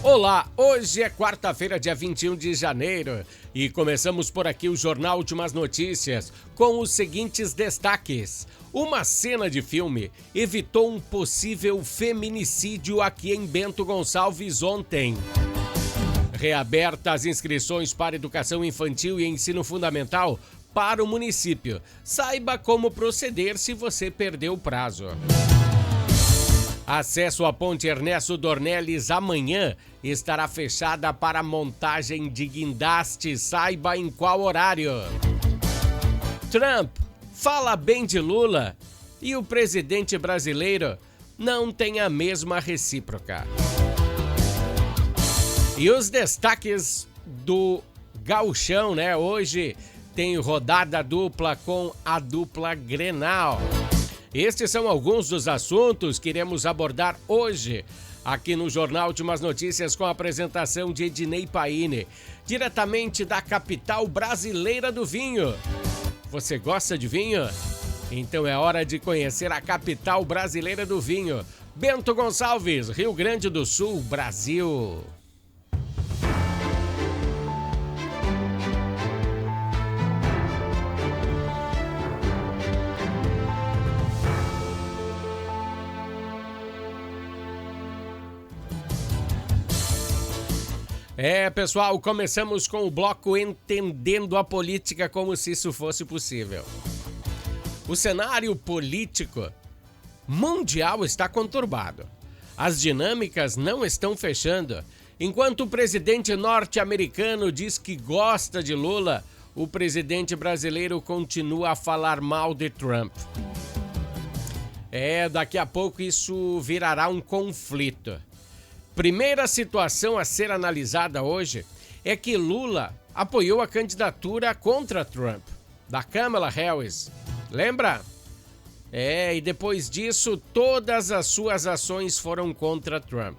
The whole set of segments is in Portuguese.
Olá, hoje é quarta-feira, dia 21 de janeiro e começamos por aqui o Jornal Últimas Notícias com os seguintes destaques. Uma cena de filme evitou um possível feminicídio aqui em Bento Gonçalves ontem. Reabertas as inscrições para educação infantil e ensino fundamental para o município. Saiba como proceder se você perdeu o prazo. Acesso à Ponte Ernesto Dornelles amanhã estará fechada para montagem de guindaste. Saiba em qual horário. Trump fala bem de Lula e o presidente brasileiro não tem a mesma recíproca. E os destaques do Gauchão, né? Hoje tem rodada dupla com a dupla Grenal. Estes são alguns dos assuntos que iremos abordar hoje aqui no Jornal Últimas Notícias com a apresentação de Ednei Paine, diretamente da capital brasileira do vinho. Você gosta de vinho? Então é hora de conhecer a capital brasileira do vinho. Bento Gonçalves, Rio Grande do Sul, Brasil. Pessoal, começamos com o bloco Entendendo a Política como se isso fosse possível. O cenário político mundial está conturbado. As dinâmicas não estão fechando. Enquanto o presidente norte-americano diz que gosta de Lula, o presidente brasileiro continua a falar mal de Trump. Daqui a pouco isso virará um conflito. Primeira situação a ser analisada hoje é que Lula apoiou a candidatura contra Trump, da Kamala Harris. Lembra? E depois disso, todas as suas ações foram contra Trump.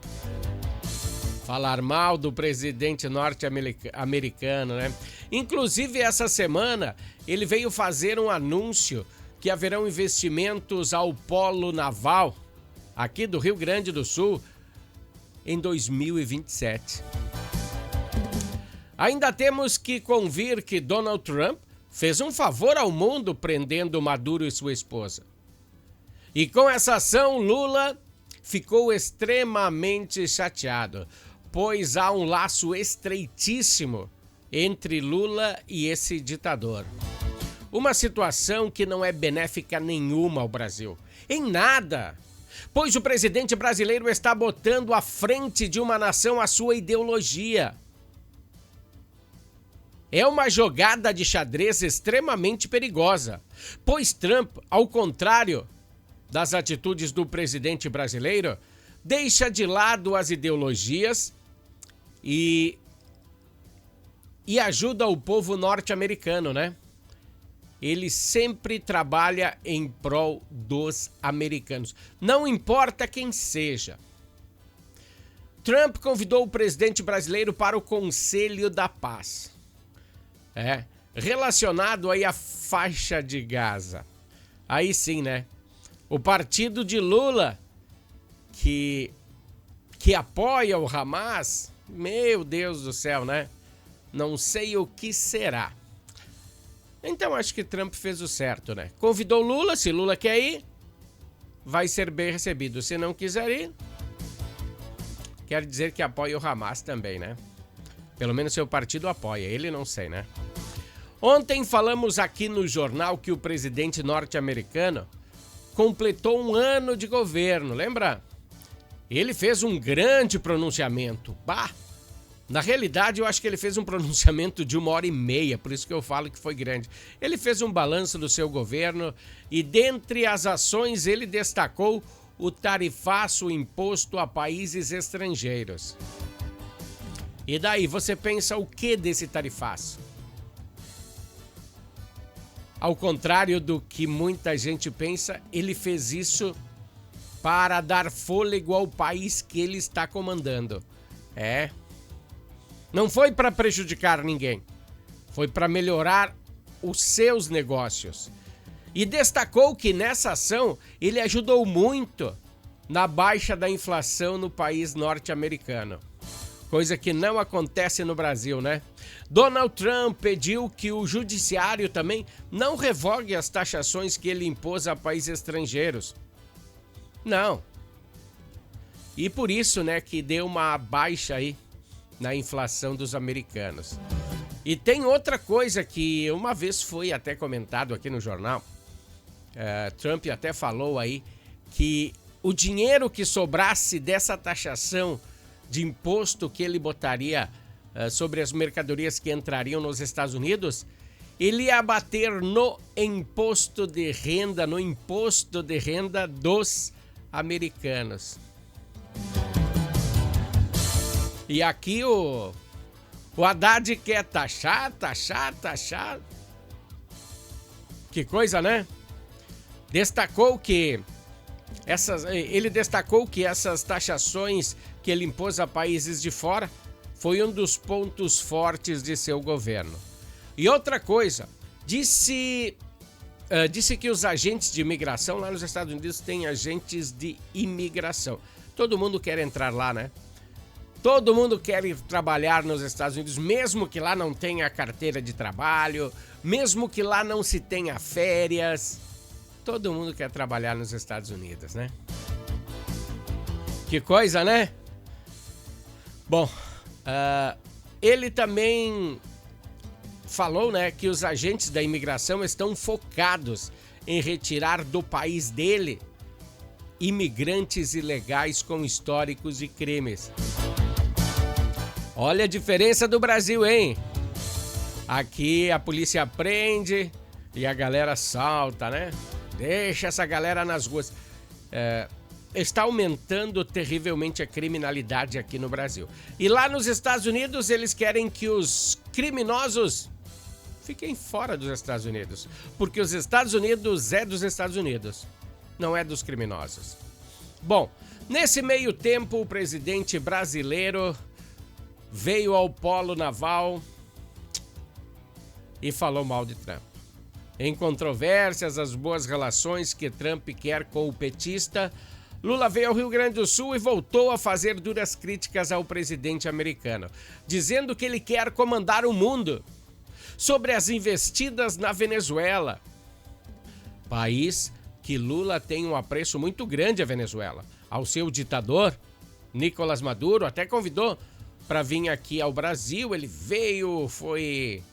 Falar mal do presidente norte-americano, né? Inclusive, essa semana, ele veio fazer um anúncio que haverão investimentos ao polo naval aqui do Rio Grande do Sul em 2027. Ainda temos que convir que Donald Trump fez um favor ao mundo prendendo Maduro e sua esposa. E com essa ação, Lula ficou extremamente chateado, pois há um laço estreitíssimo entre Lula e esse ditador. Uma situação que não é benéfica nenhuma ao Brasil. Em nada! Pois o presidente brasileiro está botando à frente de uma nação a sua ideologia. É uma jogada de xadrez extremamente perigosa, pois Trump, ao contrário das atitudes do presidente brasileiro, deixa de lado as ideologias e ajuda o povo norte-americano, né? Ele sempre trabalha em prol dos americanos. Não importa quem seja. Trump convidou o presidente brasileiro para o Conselho da Paz. Relacionado aí à faixa de Gaza. Aí sim, né? O partido de Lula, que apoia o Hamas, meu Deus do céu, né? Não sei o que será. Então acho que Trump fez o certo, né? Convidou Lula, se Lula quer ir, vai ser bem recebido. Se não quiser ir, quer dizer que apoia o Hamas também, né? Pelo menos seu partido apoia, ele não sei, né? Ontem falamos aqui no jornal que o presidente norte-americano completou um ano de governo, lembra? Ele fez um grande pronunciamento. Na realidade, eu acho que ele fez um pronunciamento de 1h30, por isso que eu falo que foi grande. Ele fez um balanço do seu governo e, dentre as ações, ele destacou o tarifaço imposto a países estrangeiros. E daí, você pensa o que desse tarifaço? Ao contrário do que muita gente pensa, ele fez isso para dar fôlego ao país que ele está comandando. Não foi para prejudicar ninguém, foi para melhorar os seus negócios. E destacou que nessa ação ele ajudou muito na baixa da inflação no país norte-americano. Coisa que não acontece no Brasil, né? Donald Trump pediu que o judiciário também não revogue as taxações que ele impôs a países estrangeiros. Não. E por isso, né, que deu uma baixa aí na inflação dos americanos. E tem outra coisa que uma vez foi até comentado aqui no jornal. Trump até falou aí que o dinheiro que sobrasse dessa taxação de imposto que ele botaria sobre as mercadorias que entrariam nos Estados Unidos, ele ia bater no imposto de renda dos americanos. E aqui o Haddad quer taxar. Que coisa, né? Ele destacou que essas taxações que ele impôs a países de fora foi um dos pontos fortes de seu governo. E outra coisa, disse que os agentes de imigração lá nos Estados Unidos têm agentes de imigração. Todo mundo quer entrar lá, né? Todo mundo quer ir trabalhar nos Estados Unidos, mesmo que lá não tenha carteira de trabalho, mesmo que lá não se tenha férias. Todo mundo quer trabalhar nos Estados Unidos, né? Que coisa, né? Bom, ele também falou, né, que os agentes da imigração estão focados em retirar do país dele imigrantes ilegais com históricos de crimes. Olha a diferença do Brasil, hein? Aqui a polícia prende e a galera salta, né? Deixa essa galera nas ruas. Está aumentando terrivelmente a criminalidade aqui no Brasil. E lá nos Estados Unidos, eles querem que os criminosos fiquem fora dos Estados Unidos. Porque os Estados Unidos é dos Estados Unidos, não é dos criminosos. Bom, nesse meio tempo, o presidente brasileiro veio ao Polo Naval e falou mal de Trump. Em controvérsias, as boas relações que Trump quer com o petista, Lula veio ao Rio Grande do Sul e voltou a fazer duras críticas ao presidente americano, dizendo que ele quer comandar o mundo. Sobre as investidas na Venezuela, país que Lula tem um apreço muito grande à Venezuela, ao seu ditador, Nicolás Maduro, até convidou para vir aqui ao Brasil. Ele veio, foi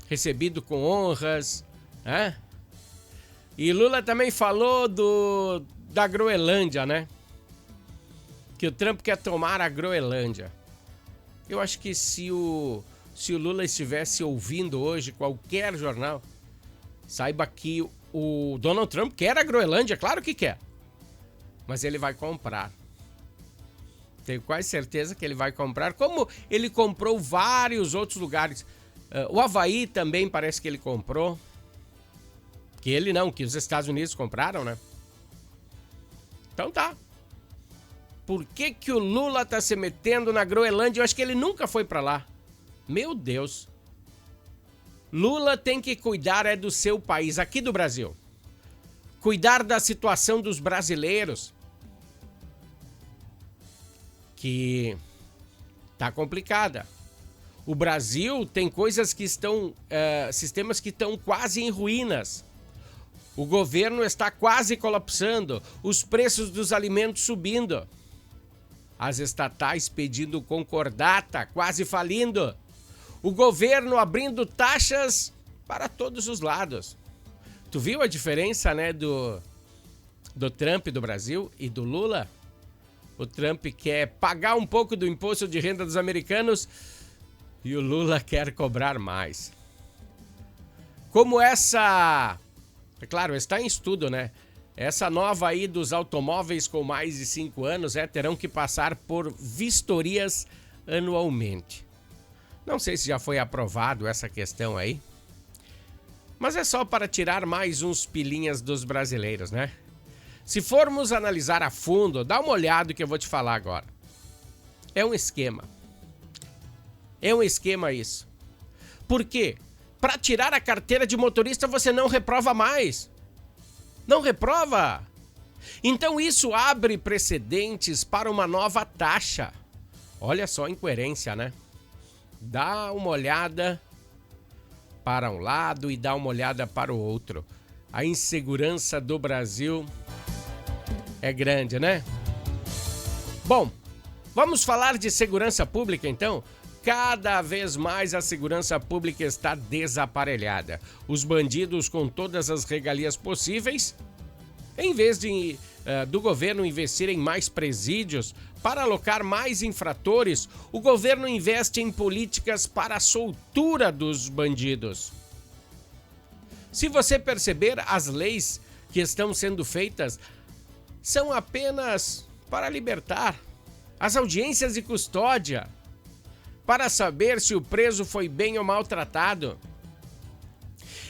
recebido com honras, né? E Lula também falou da Groenlândia, né? Que o Trump quer tomar a Groenlândia. Eu acho que se o Lula estivesse ouvindo hoje qualquer jornal, saiba que o Donald Trump quer a Groenlândia, claro que quer. Mas ele vai comprar. Tenho quase certeza que ele vai comprar, como ele comprou vários outros lugares. O Havaí também parece que ele comprou. Que ele não, que os Estados Unidos compraram, né? Então tá. Por que o Lula tá se metendo na Groenlândia? Eu acho que ele nunca foi pra lá. Meu Deus. Lula tem que cuidar do seu país, aqui do Brasil. Cuidar da situação dos brasileiros. Que tá complicada. O Brasil tem coisas que estão, sistemas que estão quase em ruínas. O governo está quase colapsando, os preços dos alimentos subindo. As estatais pedindo concordata, quase falindo. O governo abrindo taxas para todos os lados. Tu viu a diferença, né, do Trump do Brasil e do Lula? O Trump quer pagar um pouco do imposto de renda dos americanos e o Lula quer cobrar mais. Como essa... É claro, está em estudo, né? Essa nova aí dos automóveis com mais de 5 anos terão que passar por vistorias anualmente. Não sei se já foi aprovado essa questão aí. Mas é só para tirar mais uns pilinhas dos brasileiros, né? Se formos analisar a fundo, dá uma olhada que eu vou te falar agora. É um esquema. É um esquema isso. Por quê? Para tirar a carteira de motorista você não reprova mais. Não reprova. Então isso abre precedentes para uma nova taxa. Olha só a incoerência, né? Dá uma olhada para um lado e dá uma olhada para o outro. A insegurança do Brasil é grande, né? Bom, vamos falar de segurança pública então? Cada vez mais a segurança pública está desaparelhada. Os bandidos com todas as regalias possíveis, em vez do governo investir em mais presídios para alocar mais infratores, o governo investe em políticas para a soltura dos bandidos. Se você perceber, as leis que estão sendo feitas são apenas para libertar. As audiências de custódia, para saber se o preso foi bem ou maltratado.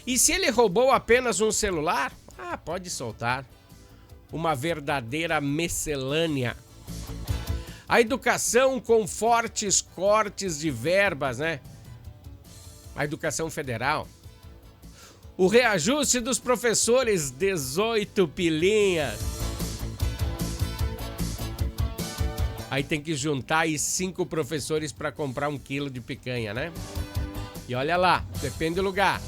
E se ele roubou apenas um celular, pode soltar. Uma verdadeira miscelânea. A educação com fortes cortes de verbas, né? A educação federal. O reajuste dos professores, 18 pilinhas. Aí tem que juntar aí 5 professores para comprar 1 quilo de picanha, né? E olha lá, depende do lugar.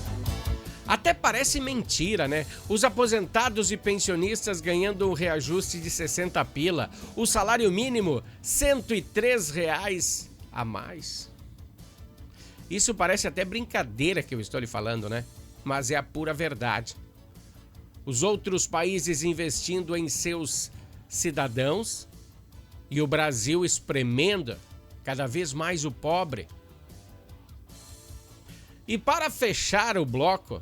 Até parece mentira, né? Os aposentados e pensionistas ganhando um reajuste de 60 pila. O salário mínimo, R$103 a mais. Isso parece até brincadeira que eu estou lhe falando, né? Mas é a pura verdade. Os outros países investindo em seus cidadãos e o Brasil espremendo cada vez mais o pobre. E para fechar o bloco,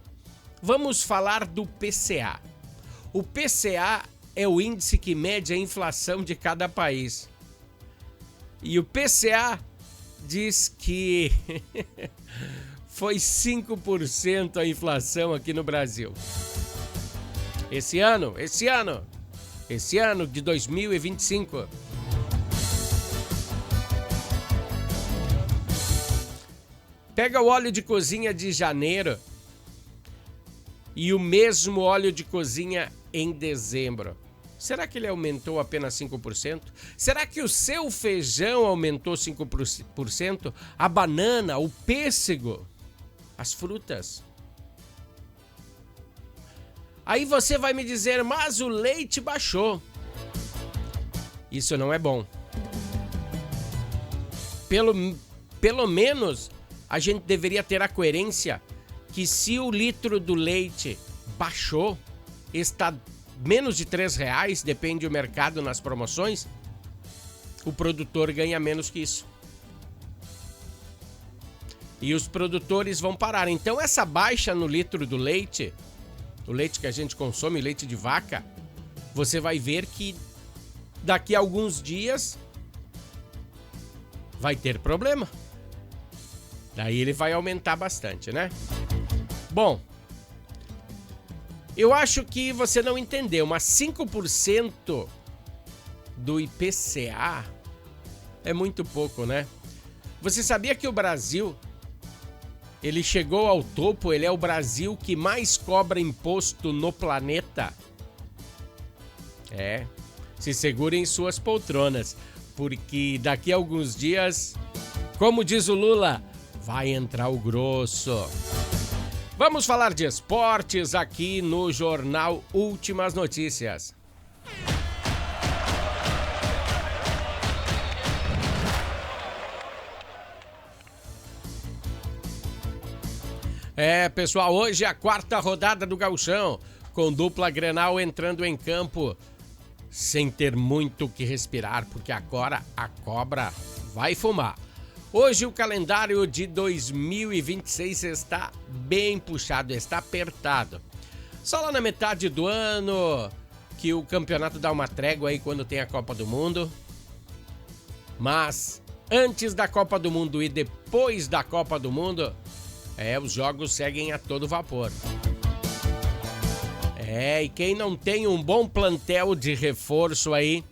vamos falar do PCA. O PCA é o índice que mede a inflação de cada país. E o PCA diz que foi 5% a inflação aqui no Brasil. Esse ano de 2025. Pega o óleo de cozinha de janeiro e o mesmo óleo de cozinha em dezembro. Será que ele aumentou apenas 5%? Será que o seu feijão aumentou 5%? A banana, o pêssego, as frutas? Aí você vai me dizer, mas o leite baixou. Isso não é bom. Pelo menos a gente deveria ter a coerência que se o litro do leite baixou, está menos de R$3, depende do mercado nas promoções, o produtor ganha menos que isso. E os produtores vão parar. Então essa baixa no litro do leite, o leite que a gente consome, leite de vaca, você vai ver que daqui a alguns dias vai ter problema. Daí ele vai aumentar bastante, né? Bom, eu acho que você não entendeu, mas 5% do IPCA é muito pouco, né? Você sabia que o Brasil, ele chegou ao topo, ele é o Brasil que mais cobra imposto no planeta? É, se segurem suas poltronas, porque daqui a alguns dias, como diz o Lula, vai entrar o grosso. Vamos falar de esportes aqui no Jornal Últimas Notícias. Pessoal, hoje é a 4ª rodada do Gauchão, com dupla Grenal entrando em campo sem ter muito o que respirar, porque agora a cobra vai fumar. Hoje o calendário de 2026 está bem puxado, está apertado. Só lá na metade do ano que o campeonato dá uma trégua aí quando tem a Copa do Mundo. Mas antes da Copa do Mundo e depois da Copa do Mundo, os jogos seguem a todo vapor. E quem não tem um bom plantel de reforço aí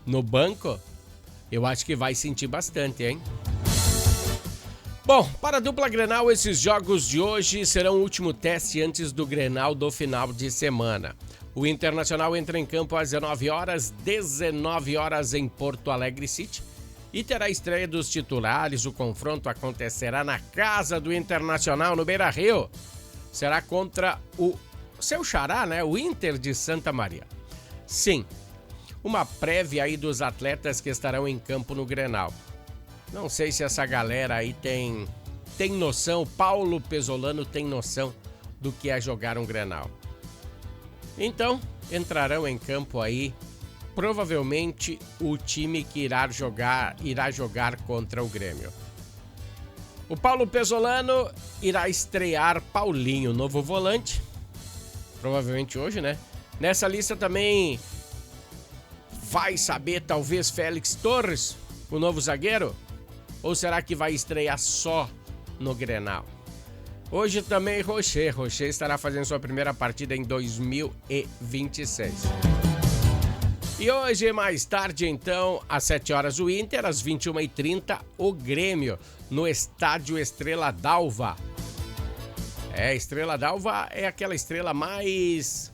no banco, eu acho que vai sentir bastante, hein? Bom, para a dupla Grenal, esses jogos de hoje serão o último teste antes do Grenal do final de semana. O Internacional entra em campo às 19 horas em Porto Alegre City. E terá a estreia dos titulares. O confronto acontecerá na casa do Internacional, no Beira-Rio. Será contra o seu xará, né? O Inter de Santa Maria. Sim, uma prévia aí dos atletas que estarão em campo no Grenal. Não sei se essa galera aí tem noção, Paulo Pesolano tem noção do que é jogar um Grenal. Então, entrarão em campo aí, provavelmente, o time que irá jogar contra o Grêmio. O Paulo Pesolano irá estrear Paulinho, novo volante, provavelmente hoje, né? Nessa lista também vai saber, talvez, Félix Torres, o novo zagueiro? Ou será que vai estrear só no Grenal? Hoje também Rocher estará fazendo sua primeira partida em 2026. E hoje, mais tarde, então, às 7 horas o Inter, às 21h30 o Grêmio, no estádio Estrela d'Alva. Estrela d'Alva é aquela estrela mais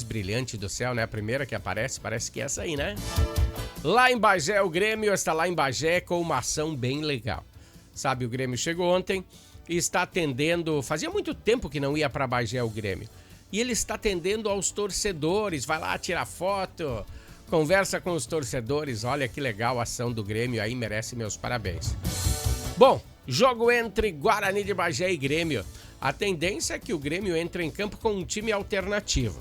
brilhante do céu, né? A primeira que aparece, parece que é essa aí, né? Lá em Bagé, o Grêmio está lá em Bagé com uma ação bem legal. Sabe, o Grêmio chegou ontem e está atendendo, fazia muito tempo que não ia para Bagé o Grêmio. E ele está atendendo aos torcedores, vai lá tirar foto, conversa com os torcedores. Olha que legal a ação do Grêmio aí, merece meus parabéns. Bom, jogo entre Guarani de Bagé e Grêmio. A tendência é que o Grêmio entre em campo com um time alternativo,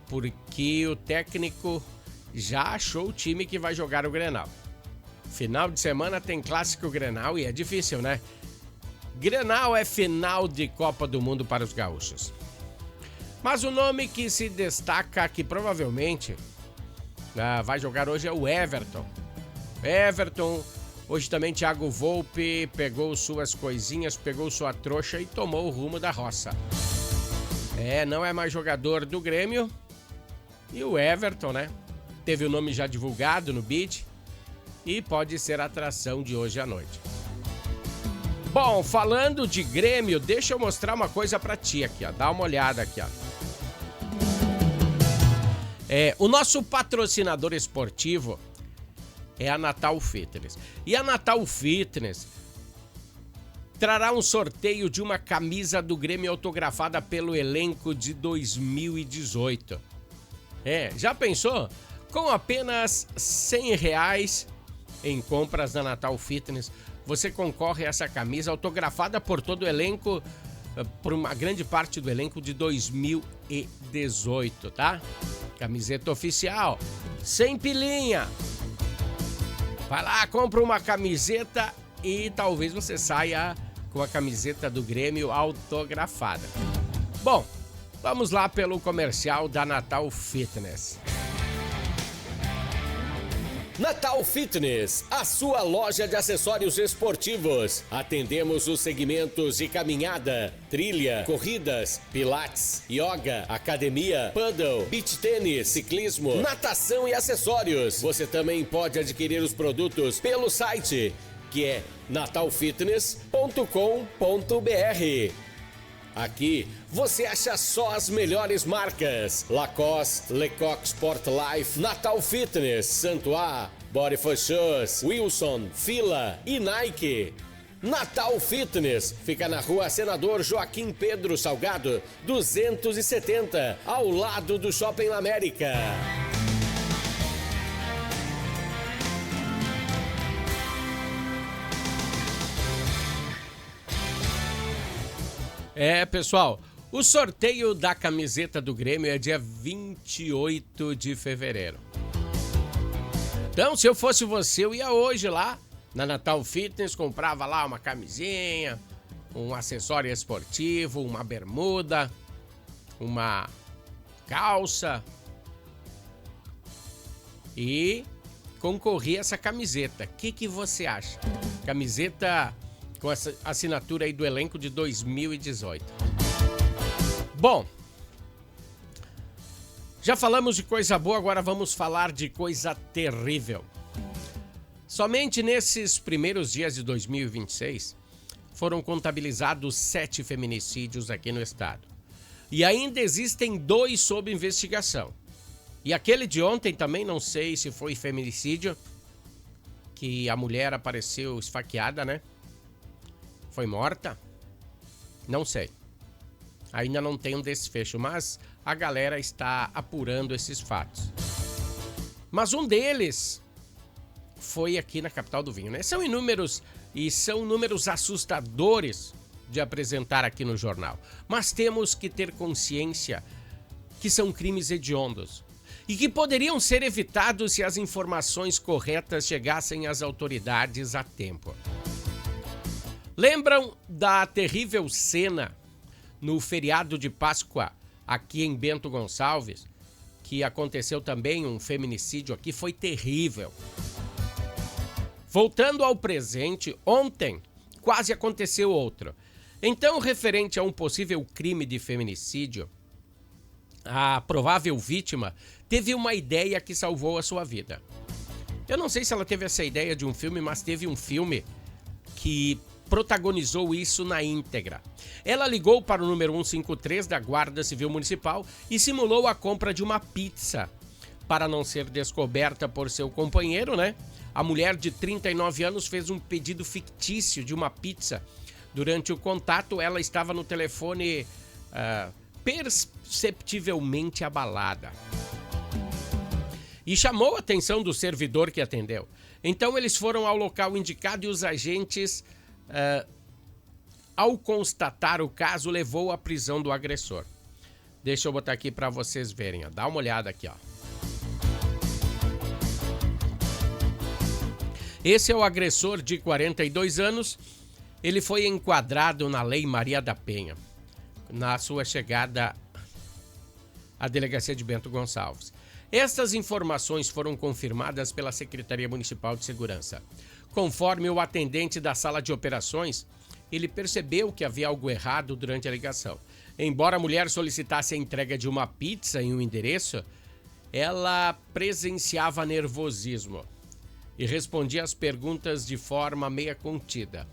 porque o técnico já achou o time que vai jogar o Grenal. Final de semana tem clássico Grenal e é difícil, né? Grenal é final de Copa do Mundo para os gaúchos. Mas o nome que se destaca, que provavelmente vai jogar hoje, é o Everton. Hoje também Thiago Volpe pegou suas coisinhas, pegou sua trouxa e tomou o rumo da roça. Não é mais jogador do Grêmio. E o Everton, né? Teve o nome já divulgado no bid e pode ser a atração de hoje à noite. Bom, falando de Grêmio, deixa eu mostrar uma coisa pra ti aqui, ó. Dá uma olhada aqui, ó. O nosso patrocinador esportivo é a Natal Fitness. E a Natal Fitness trará um sorteio de uma camisa do Grêmio autografada pelo elenco de 2018. Já pensou? Com apenas R$100 em compras da Natal Fitness, você concorre a essa camisa autografada por todo o elenco, por uma grande parte do elenco de 2018, tá? Camiseta oficial, sem pilinha. Vai lá, compra uma camiseta e talvez você saia com a camiseta do Grêmio autografada. Bom, vamos lá pelo comercial da Natal Fitness. Natal Fitness, a sua loja de acessórios esportivos. Atendemos os segmentos de caminhada, trilha, corridas, pilates, yoga, academia, paddle, beach tênis, ciclismo, natação e acessórios. Você também pode adquirir os produtos pelo site, que é natalfitness.com.br. Aqui você acha só as melhores marcas: Lacoste, Lecoq Sport Life, Natal Fitness, Santois, Body for Shoes, Wilson, Fila e Nike. Natal Fitness fica na rua Senador Joaquim Pedro Salgado, 270, ao lado do Shopping América. Pessoal, o sorteio da camiseta do Grêmio é dia 28 de fevereiro. Então, se eu fosse você, eu ia hoje lá na Natal Fitness, comprava lá uma camisinha, um acessório esportivo, uma bermuda, uma calça e concorria a essa camiseta. O que você acha? Camiseta com essa assinatura aí do elenco de 2018. Bom, já falamos de coisa boa, agora vamos falar de coisa terrível. Somente nesses primeiros dias de 2026 foram contabilizados 7 feminicídios aqui no estado. E ainda existem 2 sob investigação. E aquele de ontem também, não sei se foi feminicídio, que a mulher apareceu esfaqueada, né? Foi morta? Não sei. Ainda não tem um desfecho, mas a galera está apurando esses fatos. Mas um deles foi aqui na capital do vinho, né? São inúmeros e são números assustadores de apresentar aqui no jornal. Mas temos que ter consciência que são crimes hediondos e que poderiam ser evitados se as informações corretas chegassem às autoridades a tempo. Lembram da terrível cena no feriado de Páscoa aqui em Bento Gonçalves, que aconteceu também um feminicídio aqui, foi terrível. Voltando ao presente, ontem quase aconteceu outro. Então, referente a um possível crime de feminicídio, a provável vítima teve uma ideia que salvou a sua vida. Eu não sei se ela teve essa ideia de um filme, mas teve um filme que protagonizou isso na íntegra. Ela ligou para o número 153 da Guarda Civil Municipal e simulou a compra de uma pizza. Para não ser descoberta por seu companheiro, né? A mulher de 39 anos fez um pedido fictício de uma pizza. Durante o contato, ela estava no telefone perceptivelmente abalada. E chamou a atenção do servidor que atendeu. Então eles foram ao local indicado e os agentes, ao constatar o caso, levou à prisão do agressor. Deixa eu botar aqui para vocês verem, ó. Dá uma olhada aqui, ó. Esse é o agressor de 42 anos. Ele foi enquadrado na Lei Maria da Penha, na sua chegada à delegacia de Bento Gonçalves. Estas informações foram confirmadas pela Secretaria Municipal de Segurança. Conforme o atendente da sala de operações, ele percebeu que havia algo errado durante a ligação. Embora a mulher solicitasse a entrega de uma pizza em um endereço, ela presenciava nervosismo e respondia às perguntas de forma meia contida.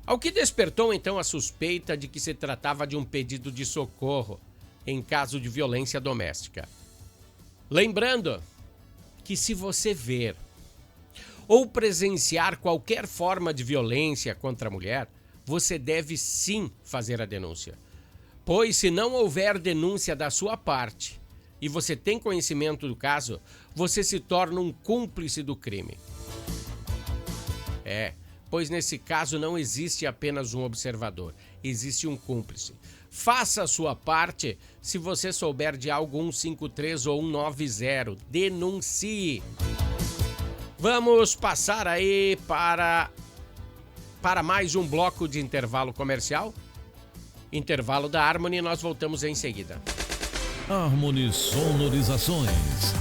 Ao que despertou então a suspeita de que se tratava de um pedido de socorro em caso de violência doméstica. Lembrando que se você ver ou presenciar qualquer forma de violência contra a mulher, você deve sim fazer a denúncia. Pois se não houver denúncia da sua parte e você tem conhecimento do caso, você se torna um cúmplice do crime. Pois nesse caso não existe apenas um observador, existe um cúmplice. Faça a sua parte. Se você souber de algo, 153 ou 190, denuncie. Vamos passar aí para mais um bloco de intervalo comercial. Intervalo da Harmony, nós voltamos em seguida. Harmony Sonorizações.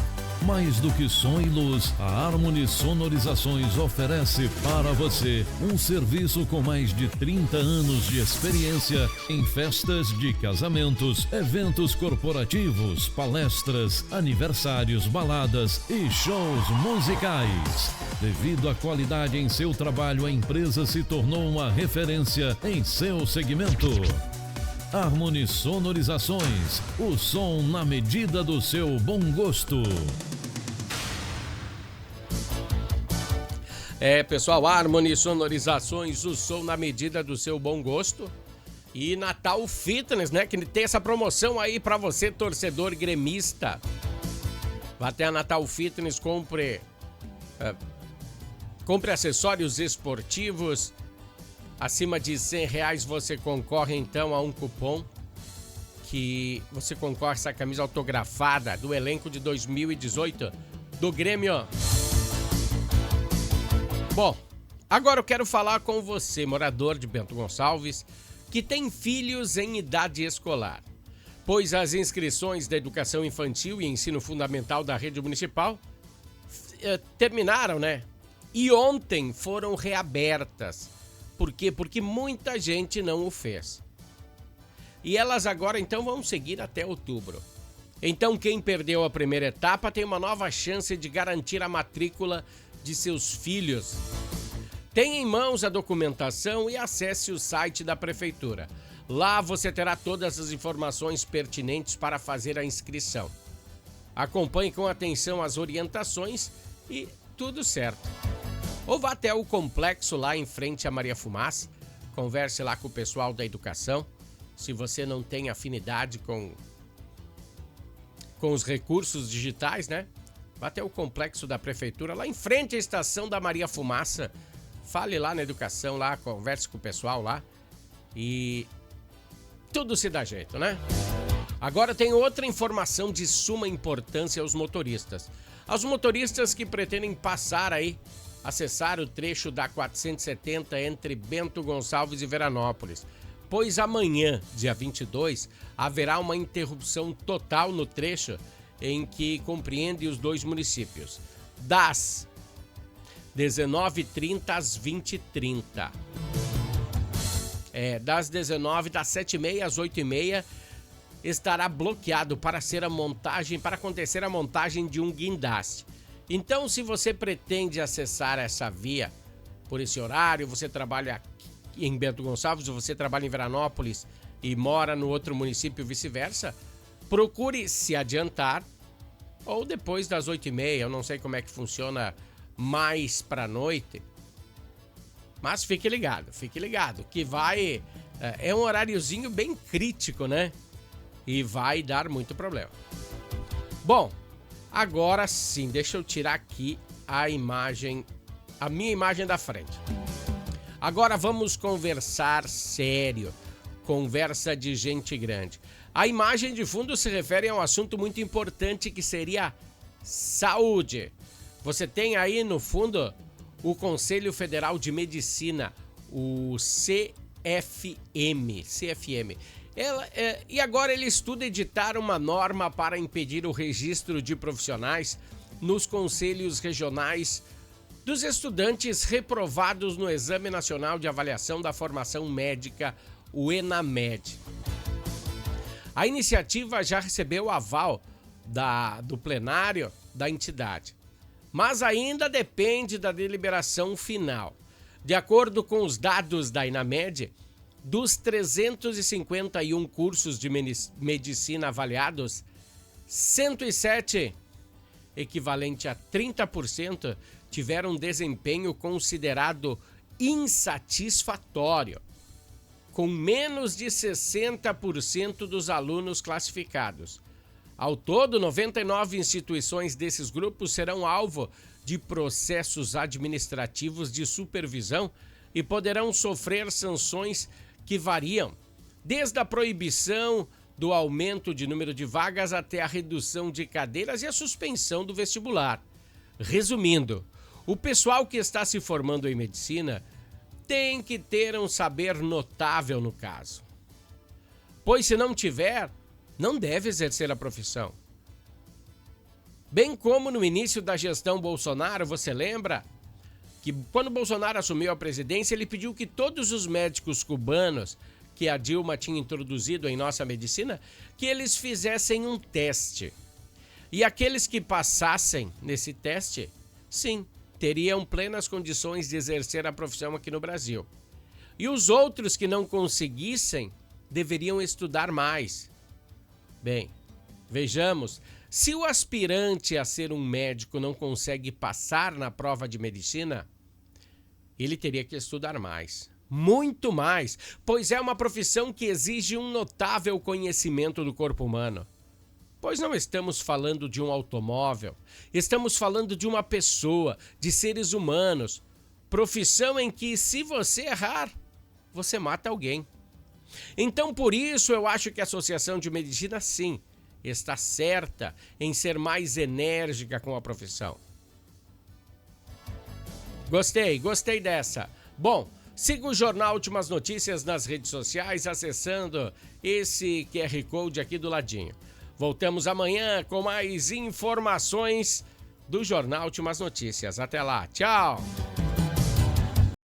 Mais do que som e luz, a Harmony Sonorizações oferece para você um serviço com mais de 30 anos de experiência em festas de casamentos, eventos corporativos, palestras, aniversários, baladas e shows musicais. Devido à qualidade em seu trabalho, a empresa se tornou uma referência em seu segmento. Harmony Sonorizações, o som na medida do seu bom gosto. Pessoal, Harmony Sonorizações, o som na medida do seu bom gosto. E Natal Fitness, né, que tem essa promoção aí pra você, torcedor gremista. Vá até a Natal Fitness, compre acessórios esportivos. Acima de R$100 você concorre então a um cupom que você concorre a essa camisa autografada do elenco de 2018 do Grêmio. Bom, agora eu quero falar com você, morador de Bento Gonçalves, que tem filhos em idade escolar, pois as inscrições da educação infantil e ensino fundamental da rede municipal terminaram, né? E ontem foram reabertas. Por quê? Porque muita gente não o fez. E elas agora então vão seguir até outubro. Então quem perdeu a primeira etapa tem uma nova chance de garantir a matrícula de seus filhos. Tenha em mãos a documentação e acesse o site da prefeitura. Lá você terá todas as informações pertinentes para fazer a inscrição. Acompanhe com atenção as orientações e tudo certo. Ou vá até o complexo lá em frente à Maria Fumaça, converse lá com o pessoal da educação. Se você não tem afinidade com os recursos digitais, né? Vá até o complexo da prefeitura, lá em frente à estação da Maria Fumaça. Fale lá na educação, lá, converse com o pessoal lá e tudo se dá jeito, né? Agora tem outra informação de suma importância aos motoristas. Aos motoristas que pretendem passar aí, acessar o trecho da 470 entre Bento Gonçalves e Veranópolis. Pois amanhã, dia 22, haverá uma interrupção total no trecho em que compreende os dois municípios, das 19h30 às 20h30. Das 7h30 às 8h30 estará bloqueado para acontecer a montagem de um guindaste. Então, se você pretende acessar essa via por esse horário, você trabalha em Bento Gonçalves, você trabalha em Veranópolis e mora no outro município, vice-versa, procure se adiantar ou depois das 8h30, eu não sei como é que funciona mais pra noite, mas fique ligado, que vai, é um horáriozinho bem crítico, né? E vai dar muito problema. Bom, agora sim, deixa eu tirar aqui a minha imagem da frente. Agora vamos conversar sério, conversa de gente grande. A imagem de fundo se refere a um assunto muito importante que seria saúde. Você tem aí no fundo o Conselho Federal de Medicina, o CFM. E agora ele estuda editar uma norma para impedir o registro de profissionais nos conselhos regionais dos estudantes reprovados no Exame Nacional de Avaliação da Formação Médica, o ENAMED. A iniciativa já recebeu o aval do plenário da entidade, mas ainda depende da deliberação final. De acordo com os dados da ENAMED, dos 351 cursos de medicina avaliados, 107, equivalente a 30%, tiveram um desempenho considerado insatisfatório, com menos de 60% dos alunos classificados. Ao todo, 99 instituições desses grupos serão alvo de processos administrativos de supervisão e poderão sofrer sanções que variam desde a proibição do aumento de número de vagas até a redução de cadeiras e a suspensão do vestibular. Resumindo, o pessoal que está se formando em medicina tem que ter um saber notável no caso, pois se não tiver, não deve exercer a profissão. Bem como no início da gestão Bolsonaro, você lembra que quando Bolsonaro assumiu a presidência, ele pediu que todos os médicos cubanos que a Dilma tinha introduzido em nossa medicina, que eles fizessem um teste. E aqueles que passassem nesse teste, sim, teriam plenas condições de exercer a profissão aqui no Brasil. E os outros que não conseguissem, deveriam estudar mais. Bem, vejamos, se o aspirante a ser um médico não consegue passar na prova de medicina, ele teria que estudar mais, muito mais, pois é uma profissão que exige um notável conhecimento do corpo humano. Pois não estamos falando de um automóvel, estamos falando de uma pessoa, de seres humanos, profissão em que, se você errar, você mata alguém. Então, por isso, eu acho que a Associação de Medicina, sim, está certa em ser mais enérgica com a profissão. Gostei dessa. Bom, siga o Jornal Últimas Notícias nas redes sociais, acessando esse QR Code aqui do ladinho. Voltamos amanhã com mais informações do Jornal Últimas Notícias. Até lá, tchau!